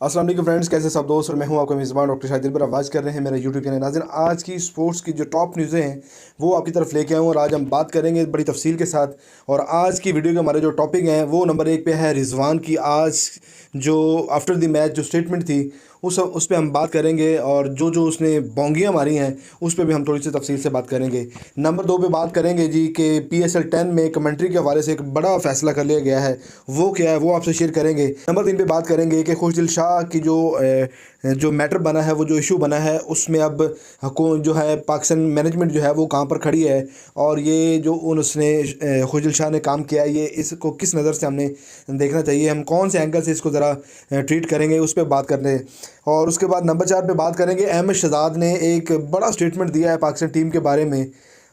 अस्सलाम वालेकुम फ्रेंड्स, कैसे सब दोस्त। और मैं हूं आपका मेज़बान डॉक्टर शाहिद दिलबर। आवाज़ कर रहे हैं मेरा यूट्यूब चैनल। नाज़रीन, आज की स्पोर्ट्स की जो टॉप न्यूज़ें हैं वो आपकी तरफ लेके आऊँ और आज हम बात करेंगे बड़ी तफसील के साथ। और आज की वीडियो के हमारे जो टॉपिक हैं वो नंबर 1 पे है रिजवान की आज जो आफ्टर द मैच जो स्टेटमेंट थी उस पे हम बात करेंगे। और जो जो उसने बोंगियाँ मारी हैं उस पे भी हम थोड़ी सी तफसील से बात करेंगे। नंबर 2 पे बात करेंगे जी कि PSL 10 में कमेंट्री के हवाले से एक बड़ा फैसला कर लिया गया है, वो क्या है वो आपसे शेयर करेंगे। नंबर 3 पे बात करेंगे कि खुशदिल शाह की जो मैटर बना है, वो जो इशू बना है, उसमें अब जो है पाकिस्तान मैनेजमेंट जो है वो कहाँ पर खड़ी है और ये जो उसने खुशदिल शाह ने काम किया है ये इसको किस नज़र से हमने देखना चाहिए, हम कौन से एंगल से इसको ज़रा ट्रीट करेंगे, उस पर बात करते हैं। और उसके बाद नंबर 4 पे बात करेंगे, अहमद शहजाद ने एक बड़ा स्टेटमेंट दिया है पाकिस्तान टीम के बारे में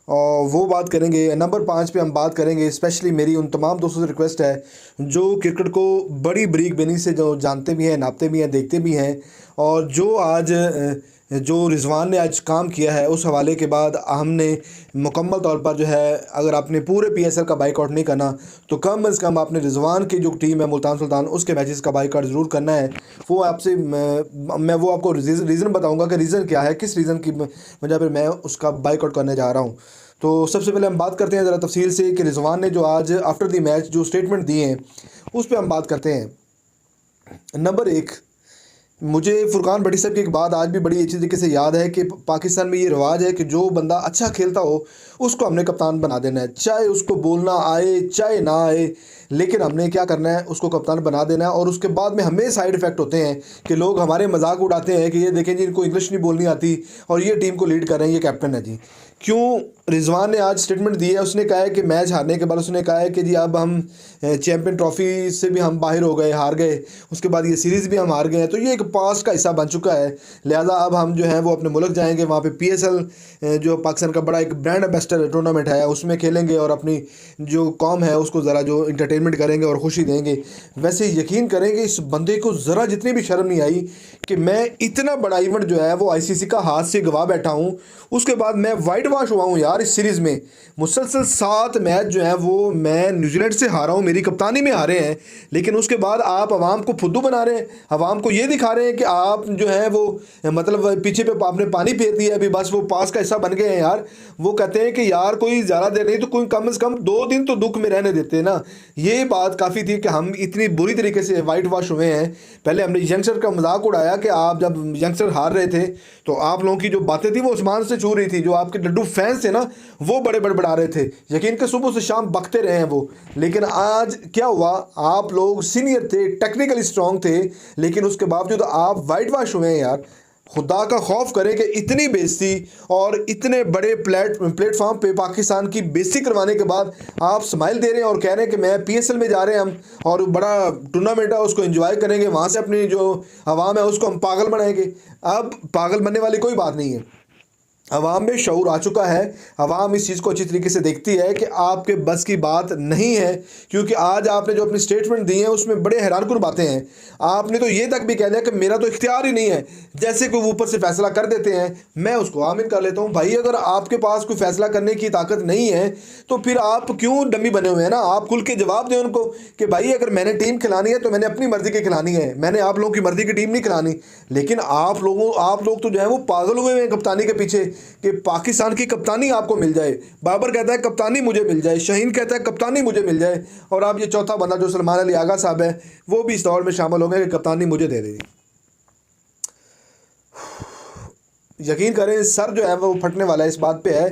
और वो बात करेंगे। नंबर 5 पे हम बात करेंगे, स्पेशली मेरी उन तमाम दोस्तों से रिक्वेस्ट है जो क्रिकेट को बड़ी बरीक बेनी से जो जानते भी हैं, नापते भी हैं, देखते भी हैं, और जो आज जो रिजवान ने आज काम किया है उस हवाले के बाद हमने मुकम्मल तौर पर जो है, अगर आपने पूरे PSL का बाइकआउट नहीं करना तो कम अज़ कम आपने रिजवान की जो टीम है मुल्तान सुल्तान उसके मैचेस का बाइकआउट ज़रूर करना है। वो आपसे मैं वो आपको रीज़न बताऊंगा कि रीज़न क्या है, किस रीज़न की वजह पर मैं उसका बाइकआउट करने जा रहा हूँ। तो सबसे पहले हम बात करते हैं ज़रा तफसील से कि रिजवान ने जो आज आफ्टर द मैच जो स्टेटमेंट दिए हैं उस पर हम बात करते हैं। नंबर 1, मुझे फुरकान भट्टी साहब की एक बात आज भी बड़ी अच्छी तरीके से याद है कि पाकिस्तान में ये रिवाज है कि जो बंदा अच्छा खेलता हो उसको हमने कप्तान बना देना है, चाहे उसको बोलना आए चाहे ना आए, लेकिन हमने क्या करना है, उसको कप्तान बना देना है। और उसके बाद में हमें साइड इफ़ेक्ट होते हैं कि लोग हमारे मजाक उड़ाते हैं कि ये देखें जी, इनको इंग्लिश नहीं बोलनी आती और ये टीम को लीड कर रहे हैं, ये कैप्टन है जी। क्यों रिजवान ने आज स्टेटमेंट दी है, उसने कहा है कि मैच हारने के बाद उसने कहा है कि जी अब हम चैम्पियन ट्रॉफी से भी हम बाहर हो गए, हार गए, उसके बाद ये सीरीज़ भी हम हार गए हैं, तो ये एक पास्ट का हिस्सा बन चुका है। लिहाजा अब हम जो है वो अपने मुल्क जाएंगे, वहाँ पे PSL जो पाकिस्तान का बड़ा एक ब्रांड एम्बेसडर टूर्नामेंट है उसमें खेलेंगे और अपनी जो कौम है उसको ज़रा जो इंटरटेनमेंट करेंगे और खुशी देंगे। वैसे यकीन करेंगे इस बंदे को ज़रा जितनी भी शर्म नहीं आई कि मैं इतना बड़ा इवेंट जो है वो ICC का हाथ से गवा बैठा हूँ, उसके बाद मैं वाइट वॉश हुआ हूँ यार। इस सीरीज़ में मुसलसल 7 मैच जो है वो मैं न्यूजीलैंड से हारा हूँ, मेरी कप्तानी में हारे हैं, लेकिन उसके बाद आप आवाम को फुद्दू बना रहे हैं, आवाम को ये दिखा रहे हैं कि आप जो है वो मतलब पीछे पे आपने पानी फेर दिया, अभी बस वो पास का हिस्सा बन गए हैं यार। वो कहते हैं कि यार कोई ज़्यादा देर नहीं तो कोई कम से कम 2 दिन तो दुख में रहने देते हैं ना। ये बात काफ़ी थी कि हम इतनी बुरी तरीके से वाइट वॉश हुए हैं। पहले हमने यंगस्टर का मजाक उड़ाया कि आप जब यंगस्टर हार रहे थे तो आप लोगों की जो बातें थी वो आसमान से छू रही थी, जो आपके डड्डू फैंस थे ना वो बड़े बड़बड़ा रहे थे, यकीन के सुबह से शाम बकते रहे हैं वो। लेकिन आज क्या हुआ, आप लोग सीनियर थे, टेक्निकली स्ट्रांग थे, लेकिन उसके बावजूद आप वाइट वॉश हुए हैं यार। खुदा का खौफ करें कि इतनी बेइज्जती और इतने बड़े प्लेटफॉर्म पे पाकिस्तान की बेइज्जती करवाने के बाद आप स्माइल दे रहे हैं और कह रहे हैं कि मैं PSL में जा रहे हैं हम और बड़ा टूर्नामेंट है उसको एंजॉय करेंगे, वहाँ से अपनी जो आवाम है उसको हम पागल बनाएंगे। अब पागल बनने वाली कोई बात नहीं है, अवाम में शऊर आ चुका है, अवाम इस चीज़ को अच्छी तरीके से देखती है कि आपके बस की बात नहीं है। क्योंकि आज आपने जो अपनी स्टेटमेंट दी है उसमें बड़े हैरानकुन बातें हैं। आपने तो ये तक भी कह दिया कि मेरा तो इख्तियार ही नहीं है, जैसे कोई ऊपर से फैसला कर देते हैं मैं उसको आमीन कर लेता हूँ। भाई अगर आपके पास कोई फैसला करने की ताकत नहीं है तो फिर आप क्यों डमी बने हुए हैं ना, आप खुल के जवाब दें उनको कि भाई अगर मैंने टीम खिलानी है तो मैंने अपनी मर्ज़ी की खिलानी है, मैंने आप लोगों की मर्ज़ी की टीम नहीं खिलानी। लेकिन आप लोग तो जो है वो पागल हुए हैं कप्तानी के पीछे कि पाकिस्तान की कप्तानी आपको मिल जाए। बाबर कहता है कप्तानी मुझे मिल जाए, शाहीन कहता है कप्तानी मुझे मिल जाए, और अब ये चौथा बंदा जो सलमान अली आगा साहब है वो भी इस दौर में शामिल हो गए कि कप्तानी मुझे दे देगी। यकीन करें सर जो है वो फटने वाला है इस बात पे है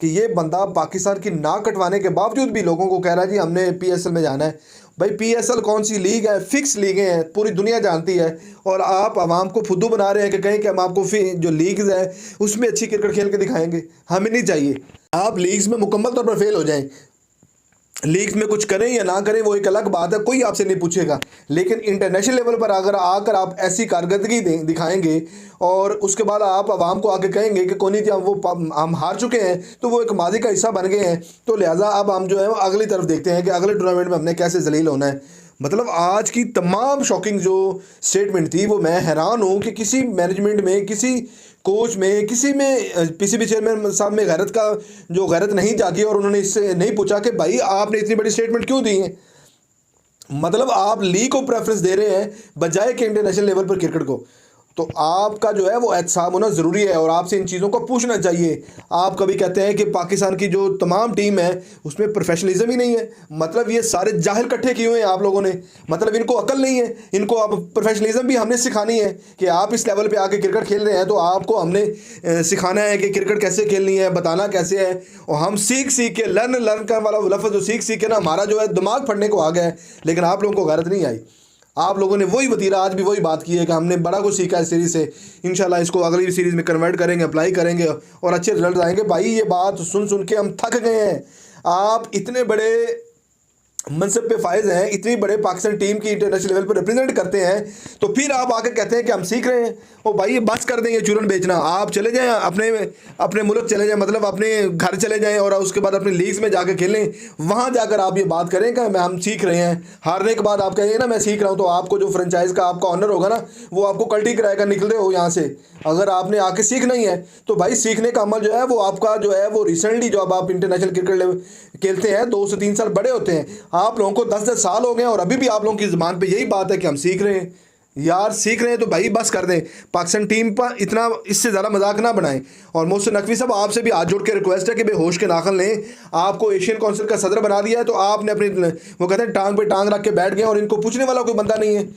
कि ये बंदा पाकिस्तान की नाक कटवाने के बावजूद भी लोगों को कह रहा है जी हमने PSL में जाना है। भाई PSL कौन सी लीग है, फिक्स लीगें हैं, पूरी दुनिया जानती है, और आप आवाम को फुद्दू बना रहे हैं कि कहें कि हम आपको जो लीग्स है उसमें अच्छी क्रिकेट खेल के दिखाएंगे। हमें नहीं चाहिए, आप लीग्स में मुकम्मल तौर पर फेल हो जाएं, लीग्स में कुछ करें या ना करें वो एक अलग बात है, कोई आपसे नहीं पूछेगा, लेकिन इंटरनेशनल लेवल पर अगर आकर आप ऐसी कारकर्दगी दिखाएंगे और उसके बाद आप आवाम को आके कहेंगे कि कोई नहीं हम हार चुके हैं तो वो एक माजी का हिस्सा बन गए हैं, तो लिहाजा अब हम जो है वो अगली तरफ देखते हैं कि अगले टूर्नामेंट में हमने कैसे जलील होना है। मतलब आज की तमाम शॉकिंग जो स्टेटमेंट थी वो मैं हैरान हूँ कि किसी मैनेजमेंट में, किसी कोच में, किसी में, PCB चेयरमैन साहब में गैरत का जो गैरत नहीं जागी और उन्होंने इससे नहीं पूछा कि भाई आपने इतनी बड़ी स्टेटमेंट क्यों दी है। मतलब आप लीग को प्रेफरेंस दे रहे हैं बजाय कि इंटरनेशनल लेवल पर क्रिकेट को। तो आपका जो है वो एहतसाब होना ज़रूरी है और आपसे इन चीज़ों को पूछना चाहिए। आप कभी कहते हैं कि पाकिस्तान की जो तमाम टीम है उसमें प्रोफेशनलिज्म ही नहीं है, मतलब ये सारे जाहिल इकट्ठे किए हुए हैं आप लोगों ने, मतलब इनको अकल नहीं है। इनको अब प्रोफेशनलिज्म भी हमने सिखानी है कि आप इस लेवल पे आके क्रिकेट खेल रहे हैं तो आपको हमने सिखाना है कि क्रिकेट कैसे खेलनी है, बताना कैसे है। और हम सीख सीख के लर्न लर्न का वाला लफ्ज़ जो सीख सीख के ना हमारा जो है दिमाग फटने को आ गया है, लेकिन आप लोगों को गैरत नहीं आई। आप लोगों ने वही वतीरा आज भी वही बात की है कि हमने बड़ा कुछ सीखा है सीरीज़ से, इंशाल्लाह इसको अगली सीरीज़ में कन्वर्ट करेंगे, अप्लाई करेंगे और अच्छे रिजल्ट आएंगे। भाई ये बात सुन सुन के हम थक गए हैं। आप इतने बड़े मनसब पे फायज हैं, इतनी बड़े पाकिस्तान टीम की इंटरनेशनल लेवल पर रिप्रेजेंट करते हैं, तो फिर आप आके कहते हैं कि हम सीख रहे हैं। ओ भाई ये बस कर दें ये चूरन बेचना, आप चले जाएं अपने अपने मुल्क चले जाएं, मतलब अपने घर चले जाएं और उसके बाद अपने लीग्स में जाकर खेलें। वहाँ जाकर आप ये बात करें कि हम सीख रहे हैं। हारने के बाद आप कहेंगे ना मैं सीख रहा हूँ, तो आपको जो फ्रेंचाइज का आपका ऑनर होगा ना वो आपको कल्टी कराएगा, निकल रहे हो यहाँ से। अगर आपने आके सीखना ही है तो भाई सीखने का अमल जो है वो आपका जो है वो रिसेंटली जो अब आप इंटरनेशनल क्रिकेट लेवल खेलते हैं 2 से 3 साल बड़े होते हैं, आप लोगों को 10-10 साल हो गए और अभी भी आप लोगों की ज़बान पे यही बात है कि हम सीख रहे हैं। यार सीख रहे हैं तो भाई बस कर दें, पाकिस्तान टीम पर इतना इससे ज़्यादा मजाक ना बनाएं। और मोहसिन नकवी साहब आपसे भी हाथ जोड़ के रिक्वेस्ट है कि बेहोश के नाखन लें। आपको एशियन काउंसिल का सदर बना दिया है तो आपने अपनी वो कहते हैं टांग पे टांग रख के बैठ गए और इनको पूछने वाला कोई बंदा नहीं है।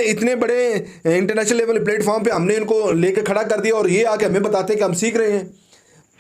इतने बड़े इंटरनेशनल लेवल प्लेटफॉर्म पे हमने इनको लेकर खड़ा कर दिया और ये आके हमें बताते हैं कि हम सीख रहे हैं।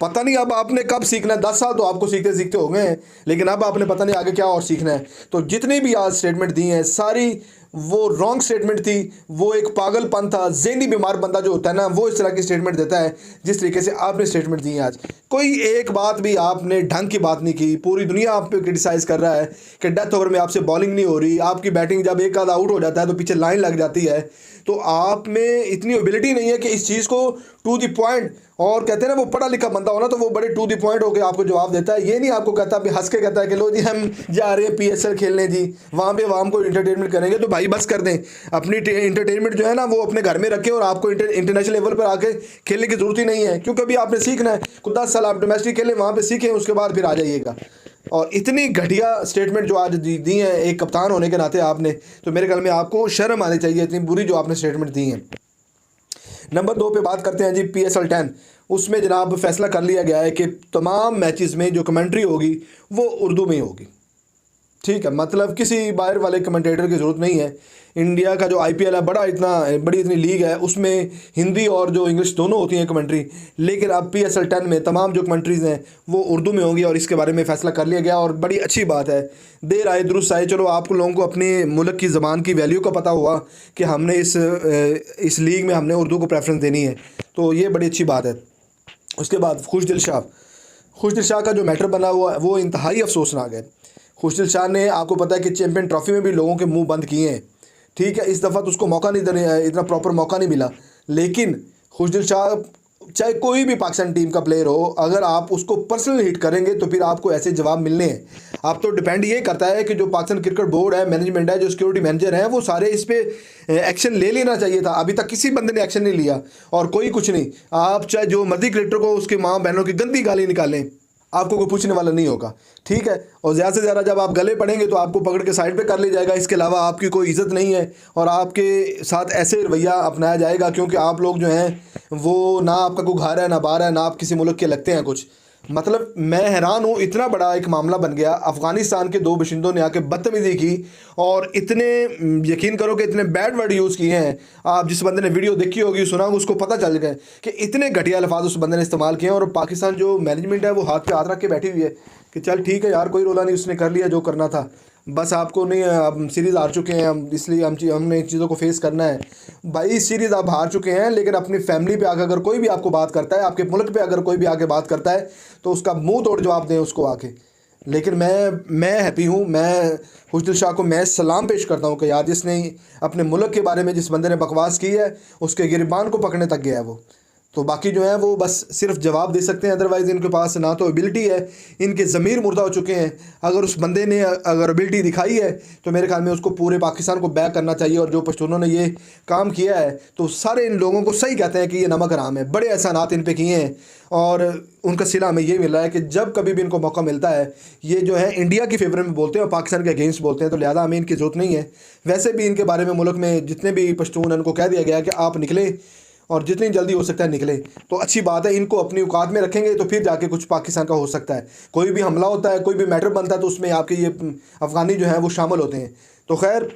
पता नहीं अब आपने कब सीखना है, 10 साल तो आपको सीखते सीखते हो गए हैं, लेकिन अब आपने पता नहीं आगे क्या और सीखना है। तो जितनी भी आज स्टेटमेंट दी हैं सारी वो रॉन्ग स्टेटमेंट थी, वो एक पागलपन था। ज़हनी बीमार बंदा जो होता है ना वो इस तरह की स्टेटमेंट देता है जिस तरीके से आपने स्टेटमेंट दी है। आज कोई एक बात भी आपने ढंग की बात नहीं की, पूरी दुनिया आप पे क्रिटिसाइज़ कर रहा है कि डेथ ओवर में आपसे बॉलिंग नहीं हो रही, आपकी बैटिंग जब एक आधा आउट हो जाता है तो पीछे लाइन लग जाती है। तो आप में इतनी एबिलिटी नहीं है कि इस चीज़ को टू द पॉइंट, और कहते हैं ना वो पढ़ा लिखा बंदा हो ना तो वो बड़े टू द पॉइंट होकर आपको जवाब देता है। ये नहीं आपको कहता अभी हंस के कहता है कि लो जी हम जा रहे हैं PSL खेलने जी, वहाँ पे वाम को इंटरटेनमेंट करेंगे। तो भाई बस कर दें, अपनी इंटरटेनमेंट जो है ना वो अपने घर में रखें और आपको इंटरनेशनल लेवल पर आके खेलने की ज़रूरत ही नहीं है, क्योंकि अभी आपने सीखना है। खुद 10 साल आप डोमेस्टिक खेलें, वहाँ पर सीखें, उसके बाद फिर आ जाइएगा। और इतनी घटिया स्टेटमेंट जो आज दी हैं एक कप्तान होने के नाते आपने, तो मेरे ख्याल में आपको शर्म आनी चाहिए इतनी बुरी जो आपने स्टेटमेंट दी हैं। नंबर 2 पे बात करते हैं जी PSL 10। उसमें जनाब फैसला कर लिया गया है कि तमाम मैचेस में जो कमेंट्री होगी वो उर्दू में ही होगी। ठीक है, मतलब किसी बाहर वाले कमेंटेटर की ज़रूरत नहीं है। इंडिया का जो IPL है बड़ी इतनी लीग है, उसमें हिंदी और जो इंग्लिश दोनों होती हैं कमेंट्री, लेकिन अब PSL 10 में तमाम जो कमेंट्रीज़ हैं वो उर्दू में होंगी और इसके बारे में फ़ैसला कर लिया गया और बड़ी अच्छी बात है। देर आए दुरुस्त आए, चलो आप लोगों को अपने मुल्क की ज़बान की वैल्यू का पता हुआ कि हमने इस लीग में हमने उर्दू को प्रेफरेंस देनी है, तो ये बड़ी अच्छी बात है। उसके बाद खुशदिल शाह का जो मैटर बना हुआ है वो इंतहाई अफसोसनाक है। खुशदिल शाह ने आपको पता है कि चैम्पियन ट्रॉफी में भी लोगों के मुंह बंद किए हैं। ठीक है, इस दफ़ा तो उसको मौका नहीं देने, इतना प्रॉपर मौका नहीं मिला, लेकिन खुशदिल शाह चाहे कोई भी पाकिस्तान टीम का प्लेयर हो, अगर आप उसको पर्सनल हिट करेंगे तो फिर आपको ऐसे जवाब मिलने हैं। आप तो डिपेंड ये करता है कि जो पाकिस्तान क्रिकेट बोर्ड है, मैनेजमेंट है, जो सिक्योरिटी मैनेजर है, वो सारे इस पर एक्शन ले लेना चाहिए था। अभी तक किसी बंदे ने एक्शन नहीं लिया और कोई कुछ नहीं। आप चाहे जो मर्जी क्रिकेटर को उसकी माँ बहनों की गंदी गाली निकालें, आपको कोई पूछने वाला नहीं होगा। ठीक है, और ज़्यादा से ज़्यादा जब आप गले पड़ेंगे तो आपको पकड़ के साइड पे कर लिया जाएगा। इसके अलावा आपकी कोई इज़्ज़त नहीं है और आपके साथ ऐसे रवैया अपनाया जाएगा, क्योंकि आप लोग जो हैं वो ना आपका कोई घर है ना बाहर है, ना आप किसी मुल्क के लगते हैं कुछ। मतलब मैं हैरान हूँ, इतना बड़ा एक मामला बन गया। अफ़गानिस्तान के 2 बशिंदों ने आके बदतमीज़ी की और इतने, यकीन करो कि इतने बैड वर्ड यूज़ किए हैं। आप जिस बंदे ने वीडियो देखी होगी, सुना होगा, उसको पता चल गया कि इतने घटिया अल्फाज उस बंदे ने इस्तेमाल किए हैं। और पाकिस्तान जो मैनेजमेंट है वो हाथ पे हाथ रख के बैठी हुई है कि चल ठीक है यार, कोई रोला नहीं, उसने कर लिया जो करना था, बस आपको नहीं, अब सीरीज़ हार चुके हैं हम, इसलिए हमने इन चीज़ों को फेस करना है। भाई सीरीज़ आप हार चुके हैं, लेकिन अपनी फैमिली पे आकर अगर कोई भी आपको बात करता है, आपके मुल्क पे अगर कोई भी आके बात करता है तो उसका मुंह तोड़ जवाब दें उसको आके। लेकिन मैं हैप्पी हूँ, मैं खुशदिल शाह को मैं सलाम पेश करता हूँ कि यार जिसने अपने मुल्क के बारे में जिस बंदे ने बकवास की है उसके गिरबान को पकड़ने तक गया है वो। तो बाकी जो है वो बस सिर्फ जवाब दे सकते हैं, अदरवाइज़ इनके पास ना तो एबिलिटी है, इनके ज़मीर मुर्दा हो चुके हैं। अगर उस बंदे ने अगर एबिलिटी दिखाई है तो मेरे ख्याल में उसको पूरे पाकिस्तान को बैक करना चाहिए। और जो पश्तूनों ने ये काम किया है तो सारे इन लोगों को सही कहते हैं कि ये नमक हराम है, बड़े एहसानात इन पे किए हैं और उनका सिला हमें ये मिल रहा है कि जब कभी भी इनको मौका मिलता है ये जो है इंडिया की फेवर में बोलते हैं और पाकिस्तान के अगेंस्ट बोलते हैं, तो लिहाजा हमें इनकी ज़रूरत नहीं है। वैसे भी इनके बारे में मुल्क में जितने भी पश्तून हैं उनको कह दिया गया है कि आप निकले और जितनी जल्दी हो सकता है निकले, तो अच्छी बात है। इनको अपनी औकात में रखेंगे तो फिर जाके कुछ पाकिस्तान का हो सकता है। कोई भी हमला होता है, कोई भी मैटर बनता है तो उसमें आपके ये अफ़गानी जो है वो शामिल होते हैं। तो खैर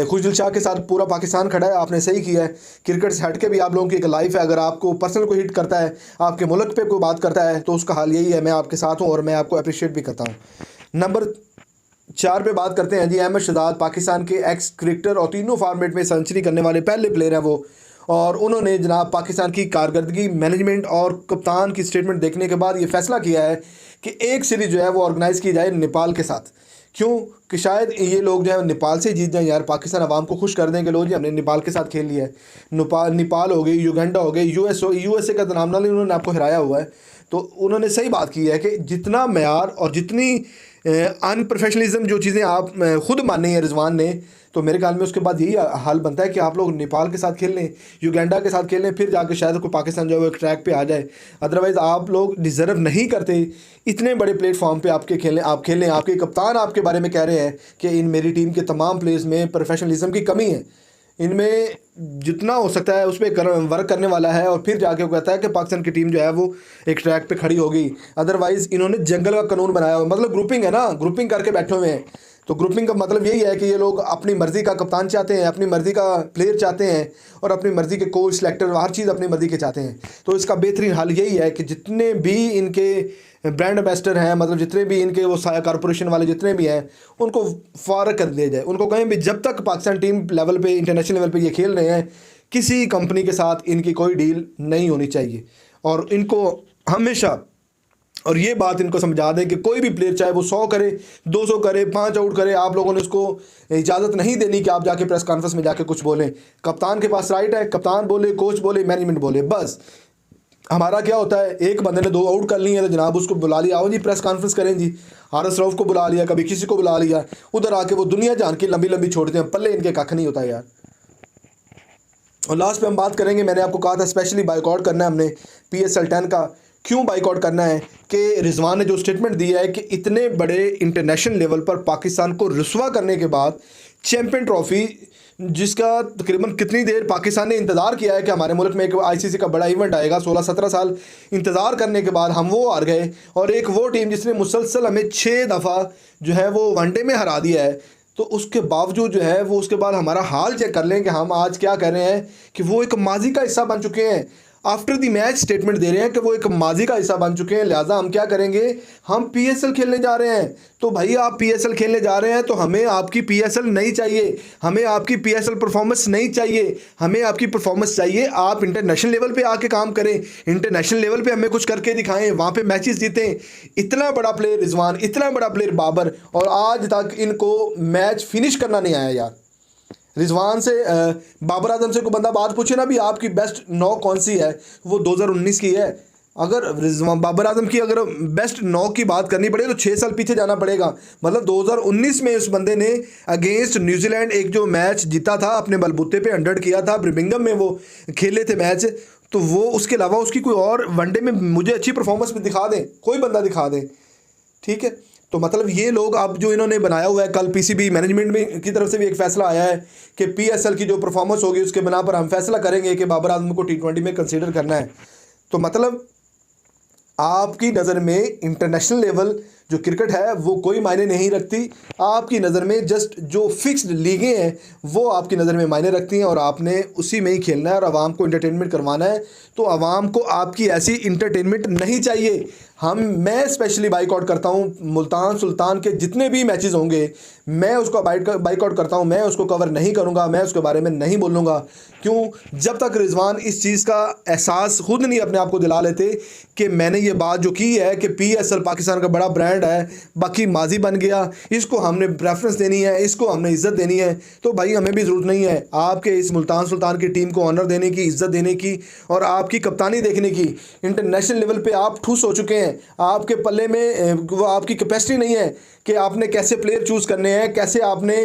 खुशदिल शाह के साथ पूरा पाकिस्तान खड़ा है, आपने सही किया है। क्रिकेट से हट के भी आप लोगों की एक लाइफ है, अगर आपको पर्सनल को हिट करता है, आपके मुल्क पे कोई बात करता है तो उसका हाल यही है। मैं आपके साथ हूँ और मैं आपको अप्रिशिएट भी करता हूँ। नंबर 4 पे बात करते हैं जी। अहमद शहजाद पाकिस्तान के एक्स क्रिकेटर और तीनों फॉर्मेट में सेंचुरी करने वाले पहले प्लेयर हैं वो, और उन्होंने जनाब पाकिस्तान की कारकर्दगी, मैनेजमेंट और कप्तान की स्टेटमेंट देखने के बाद ये फैसला किया है कि एक सीरीज़ जो है वो ऑर्गेनाइज़ की जाए नेपाल के साथ। क्यों कि शायद ये लोग जो है नेपाल से जीत जाएं यार, पाकिस्तान अवाम को खुश कर दें कि लो जी हमने नेपाल के साथ खेल लिया है। नेपाल हो गई, युगांडा हो गई, यूएसए का तो नाम ना ले, उन्होंने आपको हराया हुआ है। तो उन्होंने सही बात की है कि जितना मेयार और जितनी अनप्रोफेशनलिज्म जो चीज़ें आप खुद मानी है रिजवान ने, तो मेरे ख्याल में उसके बाद यही हाल बनता है कि आप लोग नेपाल के साथ खेल लें, युगांडा के साथ खेल लें, फिर जाकर शायद कोई पाकिस्तान जो है वो एक ट्रैक पे आ जाए। अदरवाइज़ आप लोग डिज़र्व नहीं करते इतने बड़े प्लेटफॉर्म पे आपके खेलें, आप खेलें। आपके कप्तान आपके बारे में कह रहे हैं कि इन मेरी टीम के तमाम प्लेयर्स में प्रोफेशनलिज्म की कमी है, इनमें जितना हो सकता है उस पर वर्क करने वाला है, और फिर जाके वो कहता है कि पाकिस्तान की टीम जो है वो एक ट्रैक पे खड़ी होगी। अदरवाइज़ इन्होंने जंगल का कानून बनाया हुआ, मतलब ग्रुपिंग है ना, ग्रुपिंग करके बैठे हुए हैं। तो ग्रुपिंग का मतलब यही है कि ये लोग अपनी मर्ज़ी का कप्तान चाहते हैं, अपनी मर्ज़ी का प्लेयर चाहते हैं और अपनी मर्ज़ी के कोच सिलेक्टर हर चीज़ अपनी मर्ज़ी के चाहते हैं। तो इसका बेहतरीन हल यही है कि जितने भी इनके ब्रांड एम्बेसडर हैं, मतलब जितने भी इनके वो कॉरपोरेशन वाले जितने भी हैं, उनको फारग कर दिया जाए। उनको कहें भी जब तक पाकिस्तान टीम लेवल पे, इंटरनेशनल लेवल पे ये खेल रहे हैं, किसी कंपनी के साथ इनकी कोई डील नहीं होनी चाहिए। और इनको हमेशा, और ये बात इनको समझा दें कि कोई भी प्लेयर चाहे वो 100 करे, 200 करे, 5 आउट करे, आप लोगों ने उसको इजाज़त नहीं देनी कि आप जाके प्रेस कॉन्फ्रेंस में जाके कुछ बोलें। कप्तान के पास राइट है, कप्तान बोले, कोच बोले, मैनेजमेंट बोले, बस। हमारा क्या होता है, एक बंदे ने 2 आउट कर लिए हैं तो जनाब उसको बुला लिया, आओ जी प्रेस कॉन्फ्रेंस करें जी। हारिस रऊफ को बुला लिया, कभी किसी को बुला लिया, उधर आके वो दुनिया जान के लंबी लंबी छोड़ते हैं, पल्ले इनके कख नहीं होता यार। और लास्ट पे हम बात करेंगे, मैंने आपको कहा था स्पेशली बाइकआउट करना है हमने PSL 10 का। क्यों बाइकआउट करना है कि रिजवान ने जो स्टेटमेंट दिया है कि इतने बड़े इंटरनेशनल लेवल पर पाकिस्तान को रुस्वा करने के बाद चैम्पियन ट्रॉफी, जिसका तकरीबन कितनी देर पाकिस्तान ने इंतज़ार किया है कि हमारे मुल्क में एक ICC का बड़ा इवेंट आएगा, 16-17 साल इंतज़ार करने के बाद हम वो हार गए। और एक वो टीम जिसने मुसलसल हमें 6 दफ़ा जो है वो वनडे में हरा दिया है, तो उसके बावजूद जो है वो उसके बाद हमारा हाल चेक कर लें कि हम आज क्या कर रहे हैं कि वो एक माजी का हिस्सा बन चुके हैं। आफ्टर द मैच स्टेटमेंट दे रहे हैं कि वो एक माजी का हिस्सा बन चुके हैं, लिहाजा हम क्या करेंगे, हम PSL खेलने जा रहे हैं। तो भाई आप PSL खेलने जा रहे हैं तो हमें आपकी PSL नहीं चाहिए, हमें आपकी PSL परफॉर्मेंस नहीं चाहिए, हमें आपकी परफॉर्मेंस चाहिए। आप इंटरनेशनल लेवल पे आके काम करें, इंटरनेशनल लेवल पे हमें कुछ करके दिखाएं, वहाँ पे मैचेस जीतें। इतना बड़ा प्लेयर रिजवान, इतना बड़ा प्लेयर बाबर, और आज तक इनको मैच फिनिश करना नहीं आया यार। रिजवान से बाबर आजम से कोई बंदा बात पूछे ना भी आपकी बेस्ट 9 कौन सी है, वो 2019 की है। अगर बाबर आजम की अगर बेस्ट 9 की बात करनी पड़े तो 6 साल पीछे जाना पड़ेगा। मतलब 2019 में उस बंदे ने अगेंस्ट न्यूजीलैंड एक जो मैच जीता था, अपने बलबूते पे 100 किया था, ब्रिमिंघम में वो खेले थे मैच। तो वो उसके अलावा उसकी कोई और वनडे में मुझे अच्छी परफॉर्मेंस भी दिखा दें, कोई बंदा दिखा दें, ठीक है। तो मतलब ये लोग अब जो इन्होंने बनाया हुआ है, कल PCB मैनेजमेंट में की तरफ से भी एक फ़ैसला आया है कि PSL की जो परफॉर्मेंस होगी उसके बना पर हम फैसला करेंगे कि बाबर आजम को T20 में कंसीडर करना है। तो मतलब आपकी नज़र में इंटरनेशनल लेवल जो क्रिकेट है वो कोई मायने नहीं रखती, आपकी नज़र में जस्ट जो फिक्स्ड लीगें हैं वो आपकी नज़र में मायने रखती हैं, और आपने उसी में ही खेलना है और आवाम को इंटरटेनमेंट करवाना है। तो आवाम को आपकी ऐसी इंटरटेनमेंट नहीं चाहिए। मैं स्पेशली बाइकआउट करता हूँ मुल्तान सुल्तान के जितने भी मैचेस होंगे, मैं उसको बाइकआउट करता हूँ, मैं उसको कवर नहीं करूँगा, मैं उसके बारे में नहीं बोलूँगा। क्यों? जब तक रिजवान इस चीज़ का एहसास खुद नहीं अपने आप को दिला लेते कि मैंने ये बात जो की है कि PSL पाकिस्तान का बड़ा ब्रांड ब्रांड है, बाकी माजी बन गया, इसको हमने प्रेफरेंस देनी है, इसको हमने इज्जत देनी है, तो भाई हमें भी ज़रूरत नहीं है आपके इस मुल्तान सुल्तान की टीम को ऑनर देने की, इज्जत देने की और आपकी कप्तानी देखने की। इंटरनेशनल लेवल पे आप ठूस हो चुके हैं, आपके पल्ले में वो आपकी कैपेसिटी नहीं है कि आपने कैसे प्लेयर चूज़ करने हैं, कैसे आपने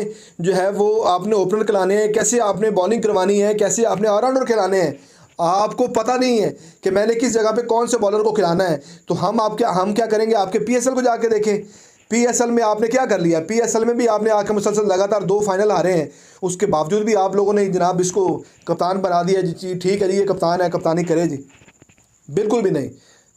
जो है वो आपने ओपनर खिलाने हैं, कैसे आपने बॉलिंग करवानी है, कैसे आपने ऑलराउंडर खिलाने हैं। आपको पता नहीं है कि मैंने किस जगह पे कौन से बॉलर को खिलाना है। तो हम क्या करेंगे, आपके पीएसएल को जाके देखें। पीएसएल में आपने क्या कर लिया, पीएसएल में भी आपने आके मुसलसल लगातार 2 फाइनल आ रहे हैं, उसके बावजूद भी आप लोगों ने जनाब इसको कप्तान बना दिया जी। ठीक है जी, ये कप्तान है, कप्तानी करे जी, बिल्कुल भी नहीं।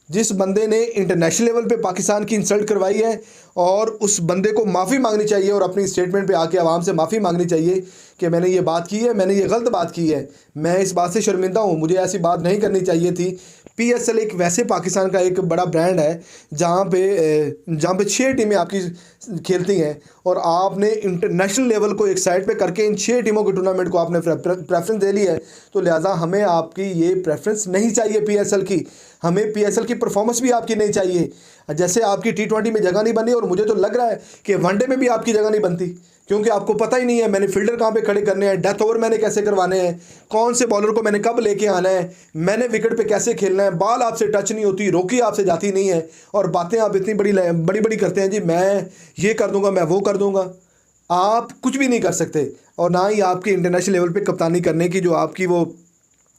जिस बंदे ने इंटरनेशनल लेवल पे पाकिस्तान की इंसल्ट करवाई है और उस बंदे को माफ़ी मांगनी चाहिए और अपनी स्टेटमेंट पे आके आवाम से माफ़ी मांगनी चाहिए कि मैंने ये बात की है, मैंने ये गलत बात की है, मैं इस बात से शर्मिंदा हूँ, मुझे ऐसी बात नहीं करनी चाहिए थी। पीएसएल एक वैसे पाकिस्तान का एक बड़ा ब्रांड है जहाँ पे 6 टीमें आपकी खेलती हैं और आपने इंटरनेशनल लेवल को एक साइड पे करके इन 6 टीमों के टूर्नामेंट को आपने प्रेफरेंस दे ली है। तो लिहाजा हमें आपकी ये प्रेफरेंस नहीं चाहिए पीएसएल की, हमें पीएसएल की परफॉर्मेंस भी आपकी नहीं चाहिए। जैसे आपकी T20 में जगह नहीं बनी और मुझे तो लग रहा है कि वनडे में भी आपकी जगह नहीं बनती, क्योंकि आपको पता ही नहीं है मैंने फील्डर कहाँ पे खड़े करने हैं, डेथ ओवर मैंने कैसे करवाने हैं, कौन से बॉलर को मैंने कब लेके आना है, मैंने विकेट पे कैसे खेलना है, बॉल आपसे टच नहीं होती, रोकी आपसे जाती नहीं है और बातें आप इतनी बड़ी बड़ी करते हैं जी, मैं ये कर दूंगा, मैं वो कर दूंगा। आप कुछ भी नहीं कर सकते और ना ही आपकी इंटरनेशनल लेवल पे कप्तानी करने की जो आपकी वो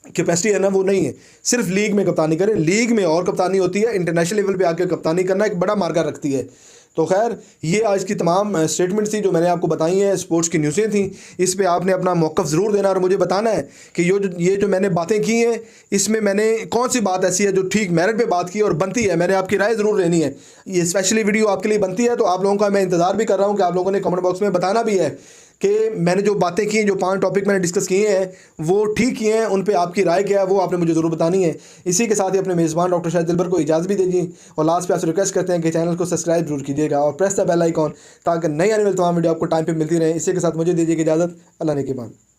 कैपेसिटी है ना, वो नहीं है। सिर्फ लीग में कप्तानी करें, लीग में और कप्तानी होती है, इंटरनेशनल लेवल पे आके कप्तानी करना एक बड़ा मार्का रखती है। तो खैर ये आज की तमाम स्टेटमेंट थी जो मैंने आपको बताई हैं, स्पोर्ट्स की न्यूज़ें थी। इस पे आपने अपना मौक़िफ़ ज़रूर देना और मुझे बताना है कि ये जो मैंने बातें की हैं इसमें मैंने कौन सी बात ऐसी है जो ठीक मेरिट पे बात की और बनती है। मैंने आपकी राय ज़रूर लेनी है, ये स्पेशली वीडियो आपके लिए बनती है। तो आप लोगों का मैं इंतज़ार भी कर रहा हूँ कि आप लोगों ने कमेंट बॉक्स में बताना भी है कि मैंने जो बातें की हैं, जो 5 टॉपिक मैंने डिस्कस किए हैं वो ठीक किए हैं, उन पे आपकी राय क्या है वो आपने मुझे ज़रूर बतानी है। इसी के साथ ही अपने मेज़बान डॉक्टर शाहिद दिलबर को इजाज़त भी दीजिए और लास्ट पे आपसे रिक्वेस्ट करते हैं कि चैनल को सब्सक्राइब जरूर कीजिएगा और प्रेस द बेल आइकॉन ताकि नई आने वाली तमाम वीडियो आपको टाइम पे मिलती रहे। इसी के साथ मुझे दीजिए इजाज़त। अल्लाह ने के बाद।